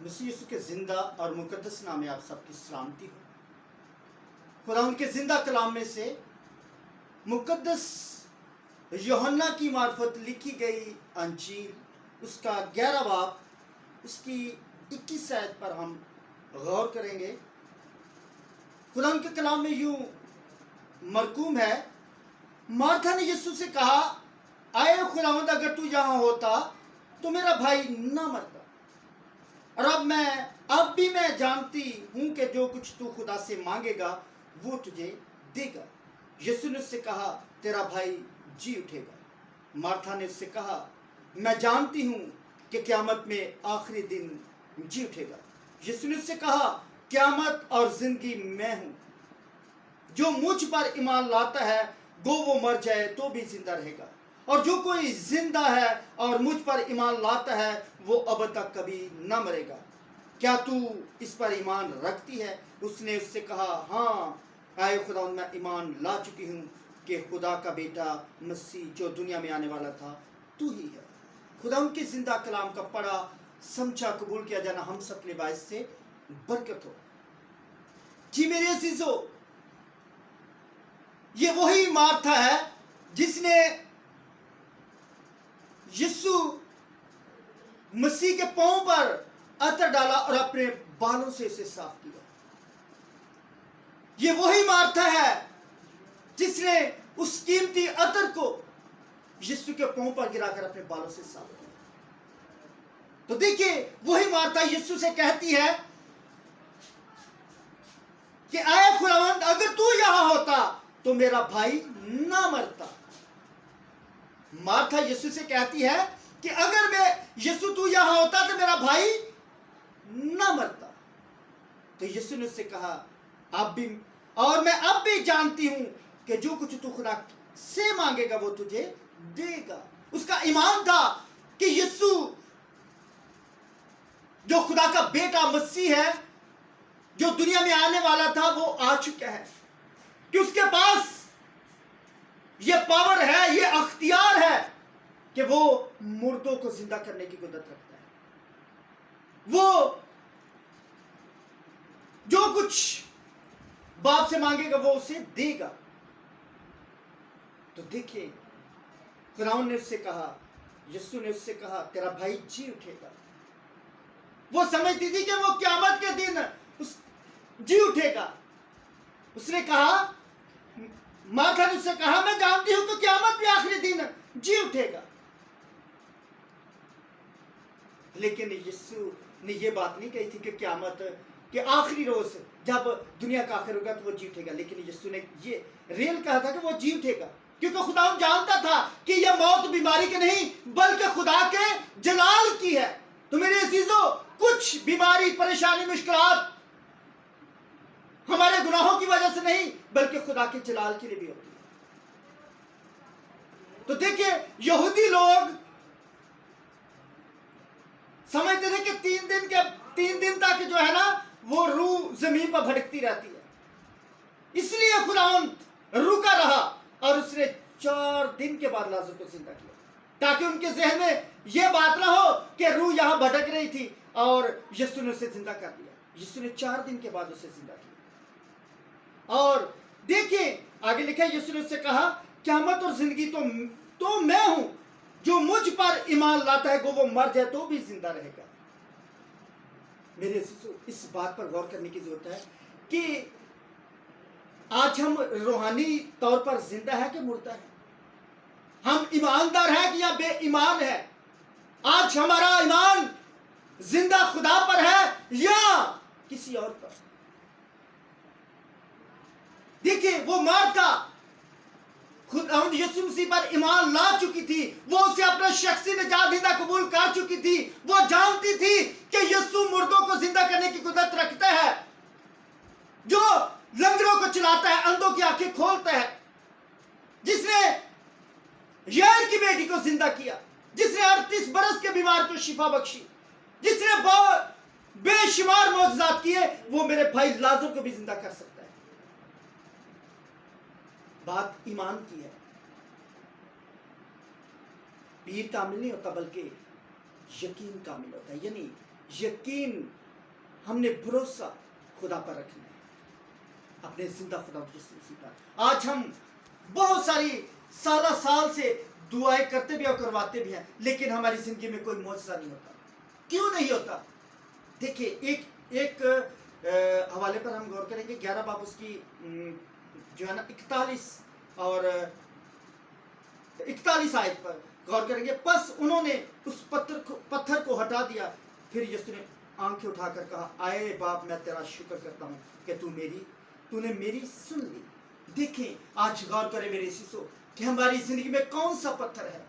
مسیح یسوع کے زندہ اور مقدس نام میں آپ سب کی سلامتی ہو۔ خدا ان کے زندہ کلام میں سے مقدس یوحنا کی معرفت لکھی گئی انجیل اس کا 11 باب اس کی 21 آیت پر ہم غور کریں گے۔ خدا ان کے کلام میں یوں مرقوم ہے، مارتھا نے یسوع سے کہا، اے خداوند اگر تو یہاں ہوتا تو میرا بھائی نہ مرتا، اور اب بھی میں جانتی ہوں کہ جو کچھ تو خدا سے مانگے گا وہ تجھے دے گا۔ یسوع نے اس سے کہا، تیرا بھائی جی اٹھے گا۔ مارتھا نے اس سے کہا، میں جانتی ہوں کہ قیامت میں آخری دن جی اٹھے گا۔ یسوع نے اس سے کہا، قیامت اور زندگی میں ہوں، جو مجھ پر ایمان لاتا ہے گو وہ مر جائے تو بھی زندہ رہے گا، اور جو کوئی زندہ ہے اور مجھ پر ایمان لاتا ہے وہ اب تک کبھی نہ مرے گا۔ کیا تو اس پر ایمان رکھتی ہے؟ اس نے اس سے کہا، ہاں اے خدا، میں ایمان لا چکی ہوں کہ خدا کا بیٹا مسیح جو دنیا میں آنے والا تھا تو ہی ہے۔ خدا ان کے زندہ کلام کا پڑھا سمجھا قبول کیا جانا ہم سب کے باعث سے برکت ہو۔ جی میرے عزیزو، یہ وہی مارتھا ہے جس نے یسوع مسیح کے پاؤں پر عطر ڈالا اور اپنے بالوں سے اسے صاف کیا۔ یہ وہی مارتھا ہے جس نے اس قیمتی عطر کو یسوع کے پاؤں پر گرا کر اپنے بالوں سے صاف کیا۔ تو دیکھیے، وہی مارتھا یسوع سے کہتی ہے کہ اے خداوند اگر تو یہاں ہوتا تو میرا بھائی نہ مرتا۔ مارتھا یسوع سے کہتی ہے کہ اگر یسوع تو یہاں ہوتا تو میرا بھائی نہ مرتا۔ تو یسوع نے اس سے کہا، میں اب بھی جانتی ہوں کہ جو کچھ تو خدا سے مانگے گا وہ تجھے دے گا۔ اس کا ایمان تھا کہ یسوع جو خدا کا بیٹا مسیح ہے، جو دنیا میں آنے والا تھا، وہ آ چکا ہے، کہ اس کے پاس یہ پاور ہے، یہ اختیار ہے کہ وہ مردوں کو زندہ کرنے کی قدرت رکھتا ہے۔ وہ جو کچھ باپ سے مانگے گا وہ اسے دے گا۔ تو دیکھیں، خداوند نے اس سے کہا، یسوع نے اس سے کہا، تیرا بھائی جی اٹھے گا۔ وہ سمجھتی تھی کہ وہ قیامت کے دن جی اٹھے گا۔ اس نے کہا، مارتھا نے اس سے کہا، میں جانتی ہوں کہ قیامت بھی آخری دن جی اٹھے گا۔ لیکن یسوع نے یہ بات نہیں کہی تھی کہ قیامت کے آخری روز جب دنیا کا آخر ہوگا تو وہ جی اٹھے گا، لیکن یسوع نے یہ ریل کہا تھا کہ وہ جی اٹھے گا، کیونکہ خدا جانتا تھا کہ یہ موت بیماری کی نہیں بلکہ خدا کے جلال کی ہے۔ تو میرے عزیزو، کچھ بیماری، پریشانی، مشکلات ہمارے گناہوں کی وجہ سے نہیں بلکہ خدا کے جلال کے لیے بھی ہوتی ہے۔ تو دیکھیں، یہودی لوگ سمجھتے تھے کہ تین دن تک جو ہے نا وہ روح زمین پر بھٹکتی رہتی ہے، اس لیے خداوند روکا رہا اور اس نے 4 دن کے بعد لازر کو زندہ کیا، تاکہ ان کے ذہن میں یہ بات نہ ہو کہ روح یہاں بھٹک رہی تھی اور یسوع نے اسے زندہ کر دیا۔ یسوع نے 4 دن کے بعد اسے زندہ کیا۔ اور دیکھیں آگے لکھا ہے، یسوع نے اس سے کہا، قیامت اور زندگی تو میں ہوں، جو مجھ پر ایمان لاتا ہے وہ مر جائے تو بھی زندہ رہے گا۔ میرے اس بات پر غور کرنے کی ضرورت ہے کہ آج ہم روحانی طور پر زندہ ہے کہ مردہ ہے؟ ہم ایماندار ہیں کہ یا بے ایمان ہے؟ آج ہمارا ایمان زندہ خدا پر ہے یا کسی اور پر؟ دیکھیں، وہ مارتھا خداوند یسوع مسیح پر ایمان لا چکی تھی، وہ اسے اپنا شخصی نجات دہندہ قبول کر چکی تھی۔ وہ جانتی تھی کہ یسوع مردوں کو زندہ کرنے کی قدرت رکھتا ہے، جو لنگڑوں کو چلاتا ہے، اندھوں کی آنکھیں کھولتا ہے، جس نے یائر کی بیٹی کو زندہ کیا، جس نے 38 برس کے بیمار کو شفا بخشی، جس نے بے شمار معجزات کیے، وہ میرے بھائی لازر کو بھی زندہ کر سکتا ہے۔ بات ایمان کی ہے۔ پیر کامل نہیں ہوتا بلکہ یقین کامل ہوتا ہے، یعنی یقین ہم نے بھروسہ خدا پر رکھنا ہے، اپنے زندہ خدا یسوع مسیح پر۔ آج ہم بہت ساری سال سے دعائیں کرتے بھی اور کرواتے بھی ہیں، لیکن ہماری زندگی میں کوئی معجزہ نہیں ہوتا۔ کیوں نہیں ہوتا؟ دیکھیے ایک حوالے پر ہم غور کریں گے، 11 باب اس کی جو ہے نا 41 اور 41 آیت پر غور کریں گے۔ پس انہوں نے اس پتھر کو ہٹا دیا، پھر یسوع نے آنکھیں اٹھا کر کہا، آئے باپ میں تیرا شکر کرتا ہوں کہ تو نے میری سن لی۔ دیکھیں آج غور کریں میرے عزیزو کہ ہماری زندگی میں کون سا پتھر ہے،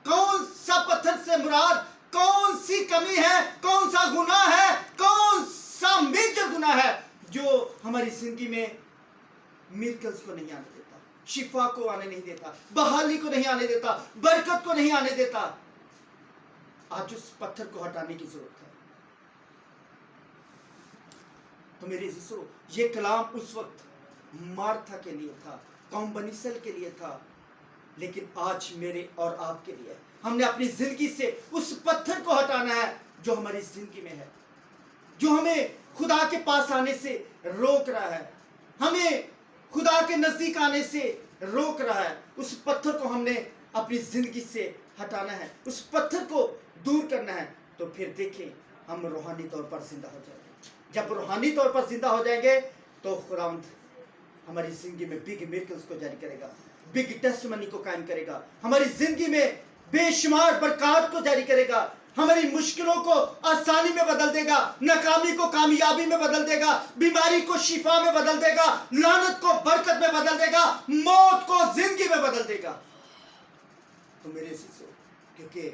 کون سا پتھر سے مراد کون سی کمی ہے، کون سا گناہ ہے، کون سا میجر گناہ ہے جو ہماری زندگی میں میرکلز کو نہیں آنے دیتا، شفا کو آنے نہیں دیتا، بحالی کو نہیں آنے دیتا، برکت کو نہیں آنے دیتا۔ آج اس پتھر کو ہٹانے کی ضرورت ہے۔ تو میرے عزیزو یہ کلام اس وقت مارتھا کے لیے تھا، قوم بنی اسرائیل کے لیے تھا، لیکن آج میرے اور آپ کے لیے ہم نے اپنی زندگی سے اس پتھر کو ہٹانا ہے جو ہماری زندگی میں ہے، جو ہمیں خدا کے پاس آنے سے روک رہا ہے، ہمیں خدا کے نزدیک آنے سے روک رہا ہے۔ اس پتھر کو ہم نے اپنی زندگی سے ہٹانا ہے، اس پتھر کو دور کرنا ہے۔ تو پھر دیکھیں ہم روحانی طور پر زندہ ہو جائیں گے۔ جب روحانی طور پر زندہ ہو جائیں گے تو خداوند ہماری زندگی میں بگ میرکلز کو جاری کرے گا، بگ ٹیسٹمنی کو قائم کرے گا، ہماری زندگی میں بے شمار برکات کو جاری کرے گا، ہماری مشکلوں کو آسانی میں بدل دے گا، ناکامی کو کامیابی میں بدل دے گا، بیماری کو شفا میں بدل دے گا، لعنت کو برکت میں بدل دے گا، موت کو زندگی میں بدل دے گا۔ تو میرے عزیزو کیونکہ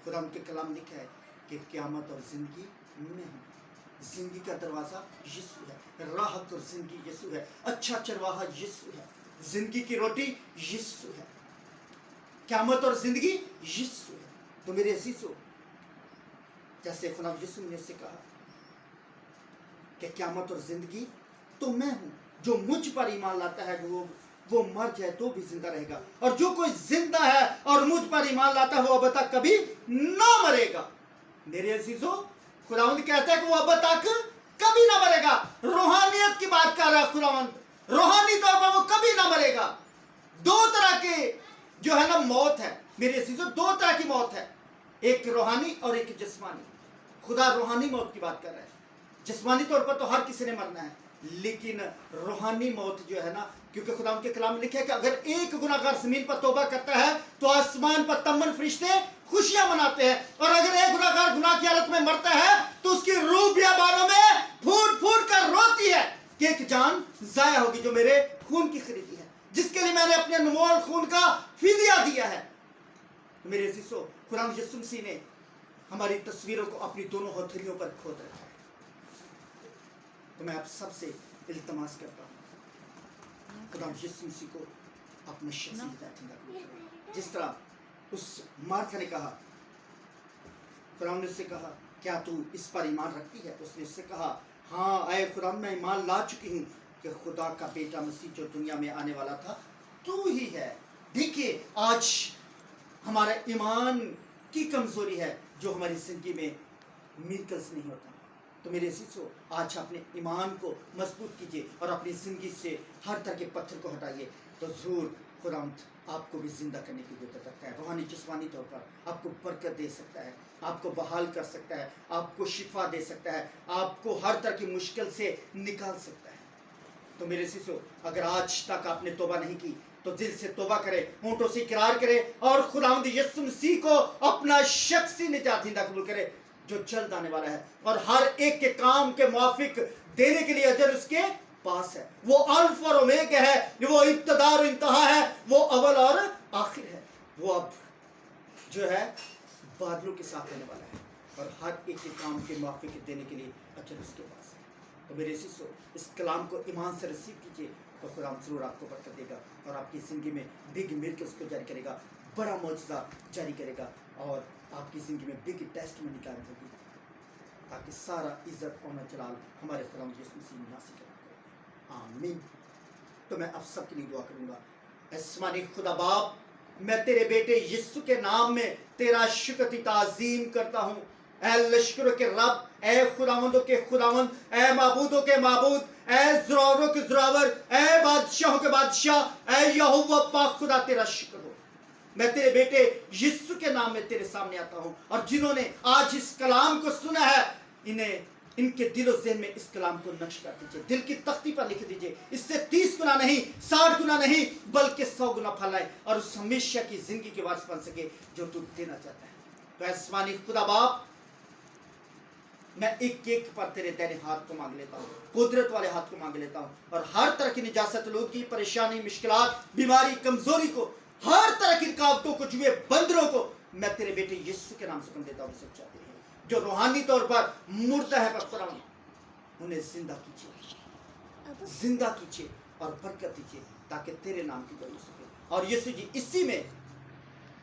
خدا ان کے کلام لکھا ہے کہ قیامت اور زندگی میں ہوں، زندگی کا دروازہ یسوع ہے، راحت اور زندگی یسوع ہے، اچھا چرواہا یسوع ہے، زندگی کی روٹی یسوع ہے، قیامت اور زندگی یسوع ہے۔ تو میرے عزیزو جیسے خدا یسوع نے سے کہا کہ قیامت اور زندگی تو میں ہوں، جو مجھ پر ایمان لاتا ہے وہ مر جائے تو بھی زندہ رہے گا، اور جو کوئی زندہ ہے اور مجھ پر ایمان لاتا ہے وہ اب تک کبھی نہ مرے گا۔ میرے عزیزو خداوند کہتا ہے کہ وہ اب تک کبھی نہ مرے گا۔ روحانیت کی بات کر رہا ہے خداوند، روحانی طور پر وہ کبھی نہ مرے گا۔ دو طرح کے جو ہے نا موت ہے میرے عزیزو، دو طرح کی موت ہے، ایک روحانی اور ایک جسمانی۔ خدا روحانی موت کی بات کر رہا ہے، جسمانی طور پر تو ہر کسی نے مرنا ہے، لیکن روحانی موت جو ہے نا، کیونکہ خدا ان کے کلام میں لکھا ہے کہ اگر ایک گناہگار زمین پر توبہ کرتا ہے تو آسمان پر تمن فرشتے خوشیاں مناتے ہیں، اور اگر ایک گناہگار گناہ کی حالت میں مرتا ہے تو اس کی روح بیابانوں میں پھوٹ پھوٹ کر روتی ہے کہ ایک جان ضائع ہوگی جو میرے خون کی خریدی ہے، جس کے لیے میں نے اپنے انمول خون کا فدیہ دیا ہے۔ میرے عزیزو خدا یسوع مسیح نے ہماری تصویروں کو اپنی دونوں ہتھیلیوں پر کھود رکھا ہے۔ تو میں آپ سب سے التماس کرتا ہوں خدا یسوع مسیح کو اپنے شخصی ہدایت عطا کرے، جس طرح اس مارتھا نے کہا، خدا نے اس سے کہا کیا تو اس پر ایمان رکھتی ہے؟ اس نے اس سے کہا ہاں اے خدا میں ایمان لا چکی ہوں کہ خدا کا بیٹا مسیح جو دنیا میں آنے والا تھا تو ہی ہے۔ دیکھیے آج ہمارا ایمان کی کمزوری ہے جو ہماری زندگی میں میرکلز نہیں ہوتا۔ تو میرے عزیزو آج اپنے ایمان کو مضبوط کیجیے اور اپنی زندگی سے ہر طرح کے پتھر کو ہٹائیے، تو ضرور خداوند آپ کو بھی زندہ کرنے کی قدرت رکھتا ہے، روحانی جسمانی طور پر آپ کو برکت دے سکتا ہے، آپ کو بحال کر سکتا ہے، آپ کو شفا دے سکتا ہے، آپ کو ہر طرح کی مشکل سے نکال سکتا ہے۔ تو میرے عزیزو اگر آج تک آپ نے توبہ نہیں کی تو دل سے توبہ کرے، ہونٹوں سے اقرار کرے اور خداوند یسوع مسیح کو اپنا شخصی نجات دہندہ قبول کرے جو جلد آنے والا ہے، اور ہر ایک کے کام کے موافق دینے کے لیے اجر اس کے پاس ہے۔ وہ الف اور اومیگا ہے، وہ ابتدا اور انتہا ہے، وہ اول اور آخر ہے۔ وہ اب جو ہے بادلوں کے ساتھ آنے والا ہے اور ہر ایک کے کام کے موافق دینے کے لیے اجر اس کے پاس ہے۔ تو میرے عزیزو اس کلام کو ایمان سے رسیو کیجیے تو خدا ضرور آپ کو برکت دے گا اور آپ کی زندگی میں بگ میرکلز کو جاری کرے گا، بڑا معجزہ جاری کرے گا، اور آپ کی زندگی میں بگ ٹیسٹمنی قائم ہوگی، تاکہ سارا عزت اور جلال ہمارے خدا یسوع مسیح ناصر کرے۔ آمین۔ تو میں اب سب کے لیے دعا کروں گا۔ آسمانی خدا باپ، میں تیرے بیٹے یسوع کے نام میں تیرا شکر کی تعظیم کرتا ہوں اے لشکروں کے رب، اے خداوندوں کے خداوند، اے معبودوں کے معبود، اے زراوروں کے زراور، اے بادشاہوں کے بادشاہ، اے یہوہ پاک خدا تیرا شکر ہو۔ میں تیرے بیٹے یسوع کے نام میں تیرے سامنے آتا ہوں، اور جنہوں نے آج اس کلام کو سنا ہے، انہیں ان کے دل و ذہن میں اس کلام کو نقش کر دیجئے، دل کی تختی پر لکھ دیجئے، اس سے 30 گنا نہیں، 60 گنا نہیں، بلکہ 100 گنا پھیلائے، اور اس ہمیشہ کی زندگی کے وارث بن سکے جو تو دینا چاہتا ہے۔ تو آسمانی خدا باپ، میں ایک ایک پر تیرے دائنے ہاتھ کو مانگ لیتا ہوں، قدرت والے ہاتھ کو مانگ لیتا ہوں، اور ہر طرح کی نجاست، لوگی، پریشانی، مشکلات، بیماری، کمزوری کو، ہر طرح کی رکاوٹوں کو، جوئے بندروں کو میں تیرے بیٹے یسوع کے نام سے کم دیتا ہوں۔ سب چاہتے ہیں جو روحانی طور پر مردہ ہے، پر انہیں زندہ کیجیے، زندہ کیجیے اور برکت دیجیے، تاکہ تیرے نام کی بڑی ہو سکے۔ اور یسوع جی اسی میں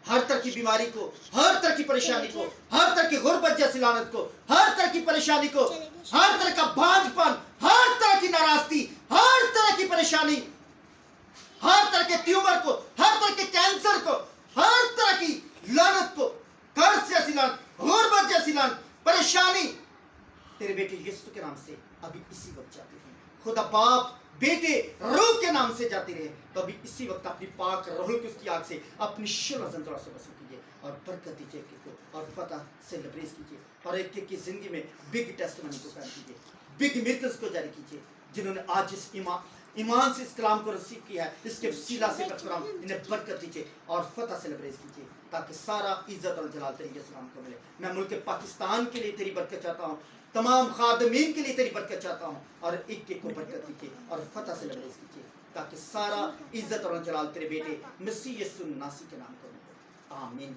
ہر طرح کی بیماری کو، ہر طرح کی پریشانی کو، ہر طرح کی غربت جیسی لعنت کو، ہر طرح کی پریشانی کو، ہر طرح کا بانجھ پن، ہر طرح کی ناراضگی، ہر طرح کی پریشانی، ہر طرح کے ٹیومر کو، ہر طرح کے کینسر کو، ہر طرح کی لعنت کو، قرض جیسی لعنت، غربت جیسی لعنت، پریشانی، تیرے بیٹے یسوع کے نام سے ابھی اسی وقت جاتی ہے۔ خدا باپ، بیٹے، روح کے نام سے جاتی رہے، تو ابھی اسی وقت اپنی پاک روح کی اس کی آگ سے اپنی شرع زندہ سے وصول کیجیے، اور برکت دیجیے کو، اور فتح سے لبریز کیجیے، اور ایک ایک کی زندگی میں بگ ٹیسٹمنی کو قائم کیجیے، بگ میرکلز کو جاری کیجیے، جنہوں نے آج اس ایمان سے اس کلام کو رسیو کیا ہے، اس کے وسیلہ سے برقرار انہیں برکت دیجیے اور فتح سے لبریز کیجیے، تاکہ سارا عزت اور جلال تیرے سلام کو ملے۔ میں ملک پاکستان کے لیے تیری برکت چاہتا ہوں، تمام خادمین کے لیے تیری برکت چاہتا ہوں، اور ایک ایک کو برکت دیجیے اور فتح سے لبریز کیجیے، تاکہ سارا عزت اور جلال تیرے بیٹے مسیح یسوع ناصری کے نام کو ملے۔ آمین۔